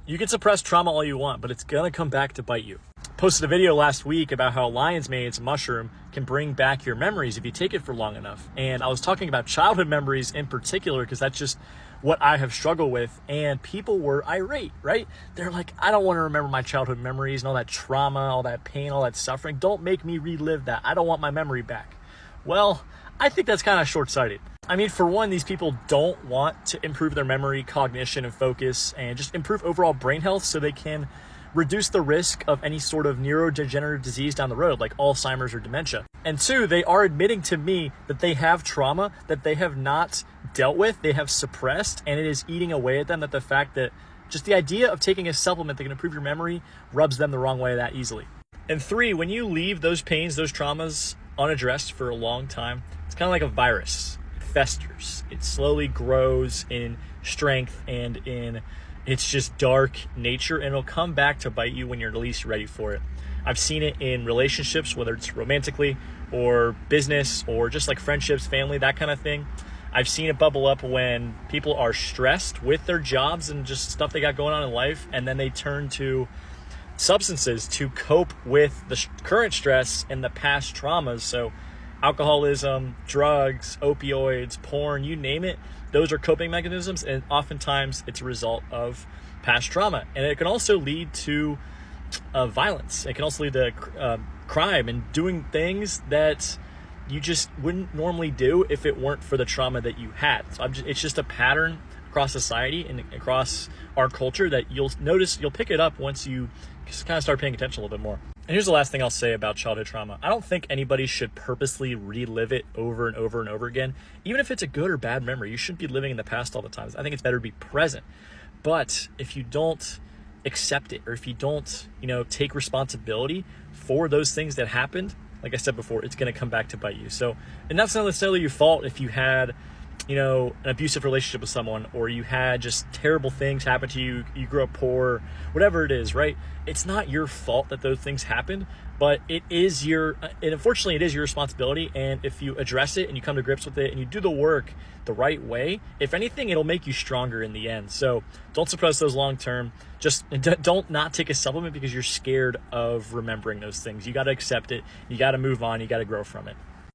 You can suppress trauma all you want, but it's gonna come back to bite you. Posted a video last week about how lion's mane's mushroom can bring back your memories if you take it for long enough. And I was talking about childhood memories in particular because that's just what I have struggled with. And people were irate, right? They're like, I don't want to remember my childhood memories and all that trauma, all that pain, all that suffering. Don't make me relive that. I don't want my memory back. Well, I think that's kind of short-sighted. I mean, for one, these people don't want to improve their memory, cognition, and focus, and just improve overall brain health so they can reduce the risk of any sort of neurodegenerative disease down the road, like Alzheimer's or dementia. And two, they are admitting to me that they have trauma that they have not dealt with, they have suppressed, and it is eating away at them, that the fact that just the idea of taking a supplement that can improve your memory rubs them the wrong way that easily. And three, when you leave those pains, those traumas unaddressed for a long time, it's kind of like a virus. It festers. It slowly grows in strength and in its just dark nature, and it'll come back to bite you when you're least ready for it. I've seen it in relationships, whether it's romantically or business or just like friendships, family, that kind of thing. I've seen it bubble up when people are stressed with their jobs and just stuff they got going on in life, and then they turn to substances to cope with the current stress and the past traumas. So alcoholism, drugs, opioids, porn, you name it, those are coping mechanisms, and oftentimes it's a result of past trauma. And it can also lead to violence. It can also lead to crime and doing things that you just wouldn't normally do if it weren't for the trauma that you had. So it's just a pattern across society and across our culture that you'll notice, you'll pick it up once you just kind of start paying attention a little bit more. And here's the last thing I'll say about childhood trauma. I don't think anybody should purposely relive it over and over and over again. Even if it's a good or bad memory, you shouldn't be living in the past all the time. I think it's better to be present. But if you don't accept it, or if you don't, take responsibility for those things that happened, like I said before, it's going to come back to bite you. So, and that's not necessarily your fault if you had, an abusive relationship with someone, or you had just terrible things happen to you, you grew up poor, whatever it is, right? It's not your fault that those things happened, but and unfortunately it is your responsibility. And if you address it and you come to grips with it and you do the work the right way, if anything, it'll make you stronger in the end. So don't suppress those long term. Just don't not take a supplement because you're scared of remembering those things. You got to accept it. You got to move on. You got to grow from it.